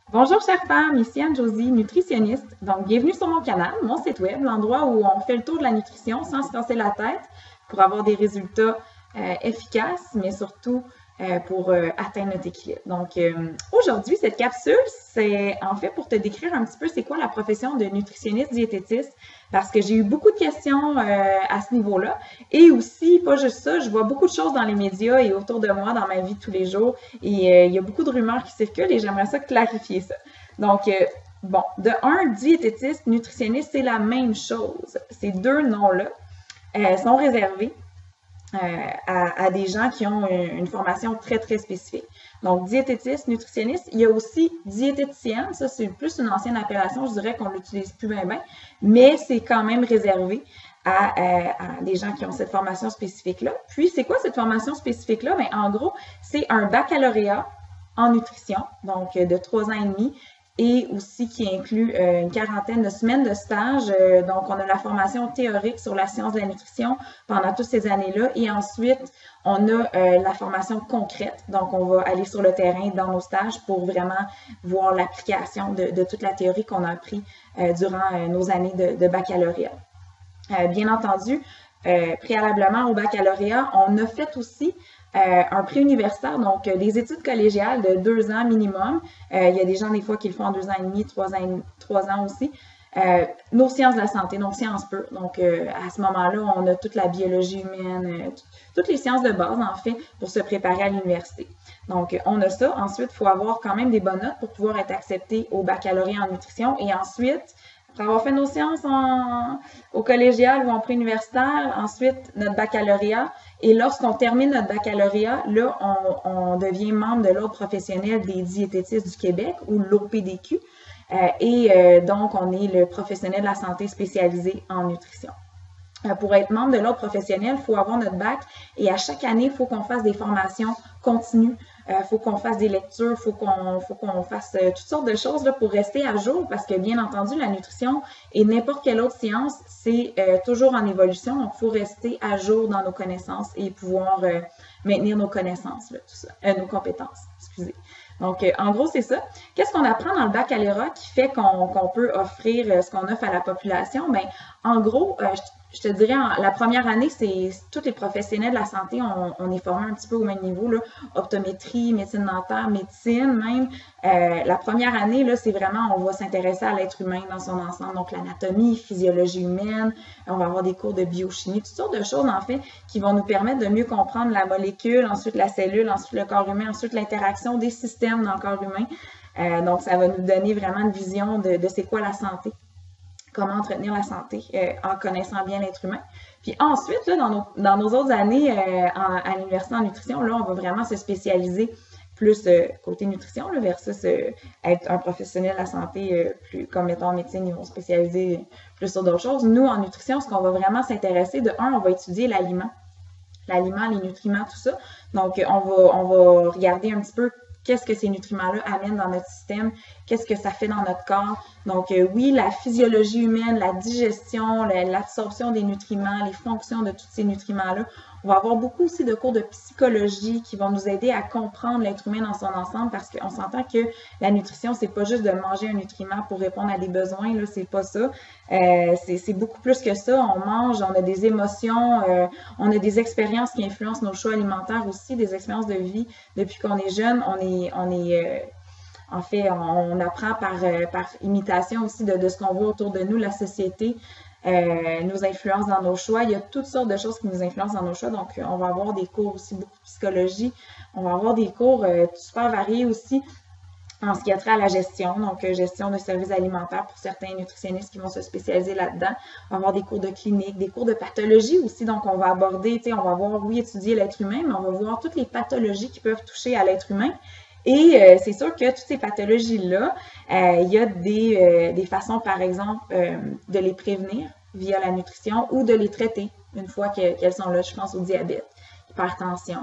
Bonjour chères femmes, ici Anne-Josie, nutritionniste. Donc, bienvenue sur mon canal, mon site web, l'endroit où on fait le tour de la nutrition sans se casser la tête pour avoir des résultats efficaces, mais surtout pour atteindre notre équilibre. Donc, aujourd'hui, cette capsule, c'est en fait pour te décrire un petit peu c'est quoi la profession de nutritionniste diététiste, parce que j'ai eu beaucoup de questions à ce niveau-là. Et aussi, pas juste ça, je vois beaucoup de choses dans les médias et autour de moi, dans ma vie de tous les jours. Et il y a beaucoup de rumeurs qui circulent et j'aimerais ça clarifier ça. Donc, bon, de un, diététiste, nutritionniste, c'est la même chose. Ces deux noms-là sont réservés à des gens qui ont une formation très, très spécifique. Donc, diététiste, nutritionniste. Il y a aussi diététicienne. Ça, c'est plus une ancienne appellation. Je dirais qu'on l'utilise plus bien, mais c'est quand même réservé à des gens qui ont cette formation spécifique-là. Puis, c'est quoi cette formation spécifique-là? Bien, en gros, c'est un baccalauréat en nutrition, donc de 3 ans et demi, et aussi qui inclut une quarantaine de semaines de stage. Donc, on a la formation théorique sur la science de la nutrition pendant toutes ces années-là. Et ensuite, on a la formation concrète. Donc, on va aller sur le terrain dans nos stages pour vraiment voir l'application de toute la théorie qu'on a appris durant nos années de baccalauréat. Bien entendu, préalablement au baccalauréat, on a fait aussi un préuniversitaire, donc des études collégiales de 2 ans minimum. Il y a des gens des fois qui le font en 2 ans et demi, 3 ans aussi. Nos sciences de la santé, donc Sciences Po. Donc, à ce moment-là, on a toute la biologie humaine, toutes les sciences de base, en fait, pour se préparer à l'université. Donc, on a ça. Ensuite, il faut avoir quand même des bonnes notes pour pouvoir être accepté au baccalauréat en nutrition. Et ensuite, après avoir fait nos sciences au collégial ou en préuniversitaire, ensuite notre baccalauréat. Et lorsqu'on termine notre baccalauréat, là, on devient membre de l'Ordre professionnel des diététistes du Québec ou l'OPDQ. Donc, on est le professionnel de la santé spécialisé en nutrition. Pour être membre de l'ordre professionnel, il faut avoir notre bac et à chaque année, il faut qu'on fasse des formations continues, il faut qu'on fasse des lectures, il faut qu'on fasse toutes sortes de choses là, pour rester à jour parce que bien entendu, la nutrition et n'importe quelle autre science, c'est toujours en évolution, donc il faut rester à jour dans nos connaissances et pouvoir maintenir nos connaissances, là, tout ça, nos compétences, excusez. Donc, en gros, c'est ça. Qu'est-ce qu'on apprend dans le baccalauréat qui fait qu'on peut offrir ce qu'on offre à la population? Bien, en gros, je te dirais, la première année, c'est tous les professionnels de la santé, on est formés un petit peu au même niveau, là, optométrie, médecine dentaire, médecine même. La première année, là, c'est vraiment, on va s'intéresser à l'être humain dans son ensemble, donc l'anatomie, physiologie humaine, on va avoir des cours de biochimie, toutes sortes de choses, en fait, qui vont nous permettre de mieux comprendre la molécule, ensuite la cellule, ensuite le corps humain, ensuite l'interaction des systèmes dans le corps humain. Donc, ça va nous donner vraiment une vision de c'est quoi la santé, comment entretenir la santé en connaissant bien l'être humain. Puis ensuite, là, dans nos autres années à l'université en nutrition, là, on va vraiment se spécialiser plus côté nutrition là, versus être un professionnel de la santé plus comme mettons en médecine, ils vont spécialiser plus sur d'autres choses. Nous, en nutrition, ce qu'on va vraiment s'intéresser, de un, on va étudier l'aliment, les nutriments, tout ça. Donc, on va regarder un petit peu qu'est-ce que ces nutriments-là amènent dans notre système, qu'est-ce que ça fait dans notre corps. Donc, oui, la physiologie humaine, la digestion, l'absorption des nutriments, les fonctions de tous ces nutriments-là. On va avoir beaucoup aussi de cours de psychologie qui vont nous aider à comprendre l'être humain dans son ensemble parce qu'on s'entend que la nutrition, c'est pas juste de manger un nutriment pour répondre à des besoins, là, c'est pas ça. C'est beaucoup plus que ça. On mange, on a des émotions, on a des expériences qui influencent nos choix alimentaires aussi, des expériences de vie. Depuis qu'on est jeune, en fait, on apprend par imitation aussi de ce qu'on voit autour de nous, la société nous influence dans nos choix. Il y a toutes sortes de choses qui nous influencent dans nos choix. Donc, on va avoir des cours aussi beaucoup de psychologie. On va avoir des cours super variés aussi en ce qui a trait à la gestion, donc gestion de services alimentaires pour certains nutritionnistes qui vont se spécialiser là-dedans. On va avoir des cours de clinique, des cours de pathologie aussi, donc on va aborder, on va voir, oui, étudier l'être humain, mais on va voir toutes les pathologies qui peuvent toucher à l'être humain. Et c'est sûr que toutes ces pathologies-là, il y a des façons, par exemple, de les prévenir via la nutrition ou de les traiter une fois qu'elles sont là. Je pense au diabète, hypertension,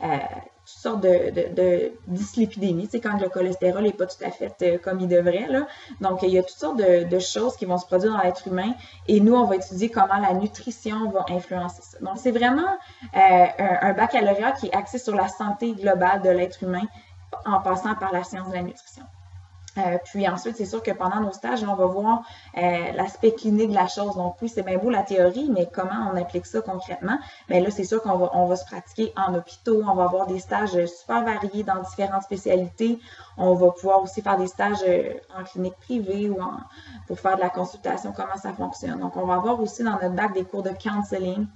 toutes sortes de dyslipidémie, quand le cholestérol n'est pas tout à fait comme il devrait. Là. Donc, il y a toutes sortes de choses qui vont se produire dans l'être humain et nous, on va étudier comment la nutrition va influencer ça. Donc, c'est vraiment un baccalauréat qui est axé sur la santé globale de l'être humain en passant par la science de la nutrition. Puis ensuite, c'est sûr que pendant nos stages, on va voir l'aspect clinique de la chose. Donc oui, c'est bien beau la théorie, mais comment on applique ça concrètement? Bien là, c'est sûr on va se pratiquer en hôpitaux, on va avoir des stages super variés dans différentes spécialités. On va pouvoir aussi faire des stages en clinique privée ou pour faire de la consultation, comment ça fonctionne. Donc on va avoir aussi dans notre bac des cours de counseling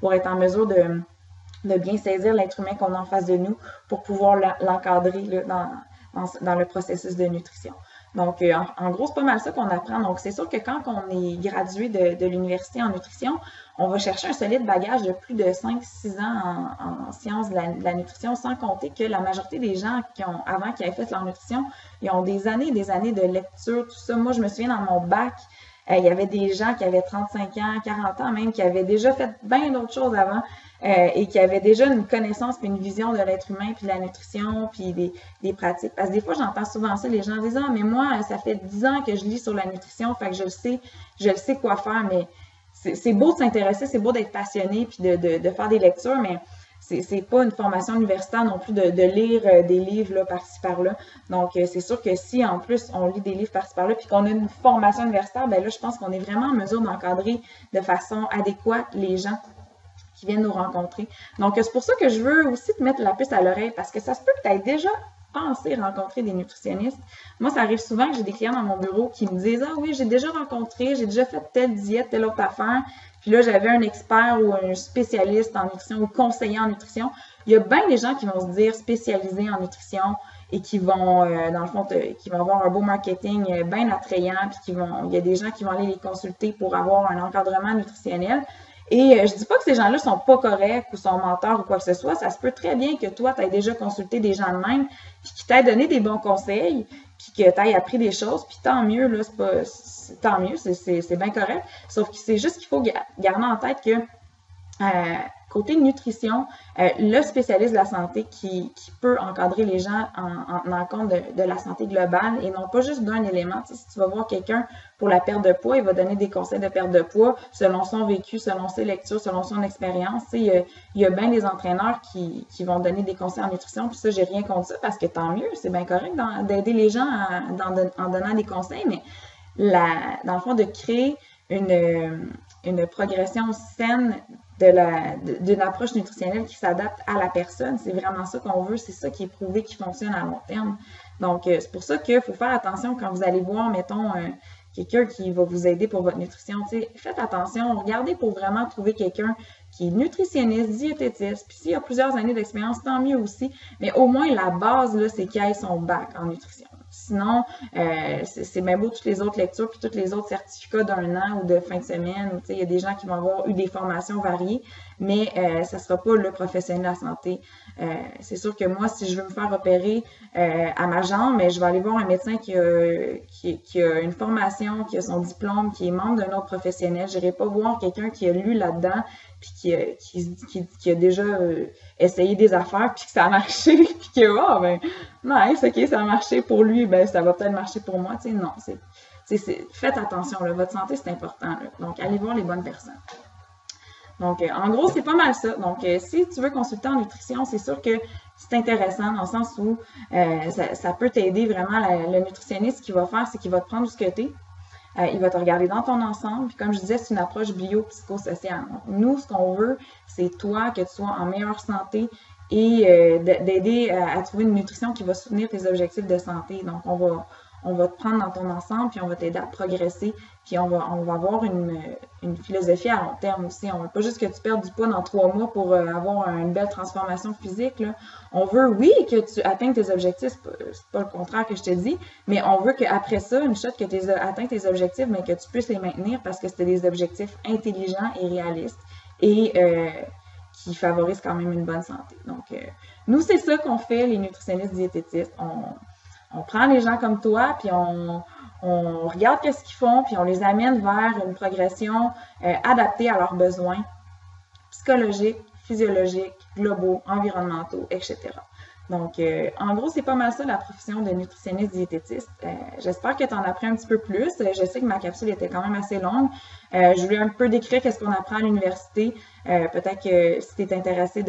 pour être en mesure de bien saisir l'être humain qu'on a en face de nous pour pouvoir l'encadrer dans le processus de nutrition. Donc, en gros, c'est pas mal ça qu'on apprend. Donc, c'est sûr que quand on est gradué de l'université en nutrition, on va chercher un solide bagage de plus de 5-6 ans en sciences de la nutrition, sans compter que la majorité des gens qui avaient fait leur nutrition, ils ont des années et des années de lecture, tout ça. Moi, je me souviens dans mon bac, il y avait des gens qui avaient 35 ans, 40 ans même, qui avaient déjà fait bien d'autres choses avant et qui avaient déjà une connaissance puis une vision de l'être humain puis de la nutrition puis des pratiques. Parce que des fois, j'entends souvent ça, les gens disent « Ah, mais moi, ça fait 10 ans que je lis sur la nutrition, fait que je le sais quoi faire. » Mais c'est beau de s'intéresser, c'est beau d'être passionné puis de faire des lectures, mais c'est pas une formation universitaire non plus de lire des livres là, par-ci par-là. Donc, c'est sûr que si en plus on lit des livres par-ci par-là puis qu'on a une formation universitaire, ben là, je pense qu'on est vraiment en mesure d'encadrer de façon adéquate les gens qui viennent nous rencontrer. Donc, c'est pour ça que je veux aussi te mettre la puce à l'oreille parce que ça se peut que tu aies déjà pensé rencontrer des nutritionnistes. Moi, ça arrive souvent que j'ai des clients dans mon bureau qui me disent « Ah oui, j'ai déjà rencontré, j'ai déjà fait telle diète, telle autre affaire. » Puis là, j'avais un expert ou un spécialiste en nutrition ou conseiller en nutrition. Il y a bien des gens qui vont se dire spécialisés en nutrition et qui vont, dans le fond, qui vont avoir un beau marketing bien attrayant. Puis il y a des gens qui vont aller les consulter pour avoir un encadrement nutritionnel. Et je dis pas que ces gens-là sont pas corrects ou sont menteurs ou quoi que ce soit. Ça se peut très bien que toi, tu aies déjà consulté des gens de même, puis qui t'aient donné des bons conseils, puis que tu aies appris des choses, puis tant mieux, là, tant mieux, c'est bien correct. Sauf que c'est juste qu'il faut garder en tête que côté nutrition, le spécialiste de la santé qui peut encadrer les gens en tenant compte de la santé globale et non pas juste d'un élément. Tu sais, si tu vas voir quelqu'un pour la perte de poids, il va donner des conseils de perte de poids selon son vécu, selon ses lectures, selon son expérience. Tu sais, il y a bien des entraîneurs qui vont donner des conseils en nutrition, puis ça, j'ai rien contre ça parce que tant mieux, c'est bien correct d'aider les gens en donnant des conseils, mais dans le fond, de créer une progression saine d'une approche nutritionnelle qui s'adapte à la personne. C'est vraiment ça qu'on veut, c'est ça qui est prouvé qui fonctionne à long terme. Donc, c'est pour ça qu'il faut faire attention quand vous allez voir, mettons, quelqu'un qui va vous aider pour votre nutrition. T'sais, faites attention, regardez pour vraiment trouver quelqu'un qui est nutritionniste, diététiste, puis s'il y a plusieurs années d'expérience, tant mieux aussi, mais au moins la base, là, c'est qu'il ait son bac en nutrition. Sinon, c'est bien beau toutes les autres lectures puis tous les autres certificats d'un an ou de fin de semaine. Il y a des gens qui vont avoir eu des formations variées, mais ça ne sera pas le professionnel de la santé. C'est sûr que moi, si je veux me faire opérer à ma jambe, je vais aller voir un médecin qui a une formation, qui a son diplôme, qui est membre d'un autre professionnel. Je n'irai pas voir quelqu'un qui a lu là-dedans puis qui a déjà essayé des affaires, puis que ça a marché, puis que, oh, ben, nice, ok, ça a marché pour lui, ben, ça va peut-être marcher pour moi, tu sais, non, faites attention, là, votre santé, c'est important, là. Donc, allez voir les bonnes personnes. Donc, en gros, c'est pas mal ça. Donc, si tu veux consulter en nutrition, c'est sûr que c'est intéressant dans le sens où ça peut t'aider vraiment. Le nutritionniste, ce qu'il va faire, c'est qu'il va te prendre où ce que t'es. Il va te regarder dans ton ensemble. Puis comme je disais, c'est une approche bio-psychosociale. Donc, nous, ce qu'on veut, c'est toi, que tu sois en meilleure santé et d'aider à trouver une nutrition qui va soutenir tes objectifs de santé. Donc, on va te prendre dans ton ensemble, puis on va t'aider à progresser, puis on va avoir une philosophie à long terme aussi. On veut pas juste que tu perdes du poids dans 3 mois pour avoir une belle transformation physique, là. On veut, oui, que tu atteignes tes objectifs, c'est pas le contraire que je te dis, mais on veut qu'après ça, une fois que tu as atteint tes objectifs, mais que tu puisses les maintenir parce que c'était des objectifs intelligents et réalistes et qui favorisent quand même une bonne santé. Donc, nous, c'est ça qu'on fait, les nutritionnistes diététistes. On prend les gens comme toi, puis on regarde qu'est-ce qu'ils font, puis on les amène vers une progression adaptée à leurs besoins psychologiques, physiologiques, globaux, environnementaux, etc. Donc, en gros, c'est pas mal ça la profession de nutritionniste diététiste. J'espère que tu en as appris un petit peu plus. Je sais que ma capsule était quand même assez longue. Je voulais un peu décrire qu'est-ce qu'on apprend à l'université. Peut-être que si tu es intéressé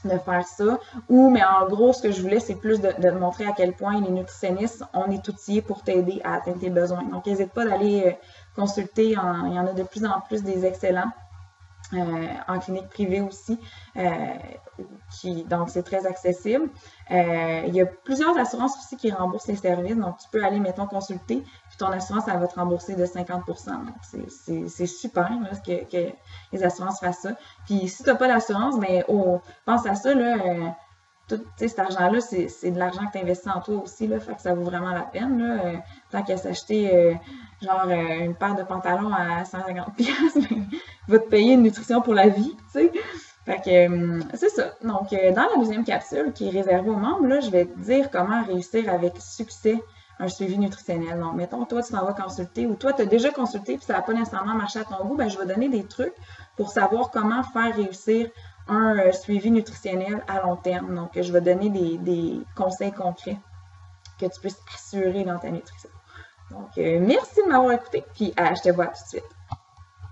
de faire ça. Ou, mais en gros, ce que je voulais, c'est plus de montrer à quel point les nutritionnistes, on est outillés pour t'aider à atteindre tes besoins. Donc, n'hésite pas d'aller consulter. Il y en a de plus en plus des excellents. En clinique privée aussi, donc c'est très accessible. Il y a plusieurs assurances aussi qui remboursent les services, donc tu peux aller, mettons, consulter, puis ton assurance, elle va te rembourser de 50%. Donc c'est super là, que les assurances fassent ça. Puis si tu n'as pas d'assurance, ben pense à ça, là, tout cet argent-là, c'est de l'argent que tu investis en toi aussi, là, fait que ça vaut vraiment la peine. Là, tant qu'à s'acheter une paire de pantalons à 150$, ben, va te payer une nutrition pour la vie, tu sais. Fait que c'est ça. Donc, dans la deuxième capsule qui est réservée aux membres, là, je vais te dire comment réussir avec succès un suivi nutritionnel. Donc, mettons, toi, tu t'en vas consulter ou toi, tu as déjà consulté puis ça n'a pas nécessairement marché à ton goût, ben, je vais donner des trucs pour savoir comment faire réussir un suivi nutritionnel à long terme. Donc, je vais donner des conseils concrets que tu puisses assurer dans ta nutrition. Donc, merci de m'avoir écouté, puis je te vois tout de suite.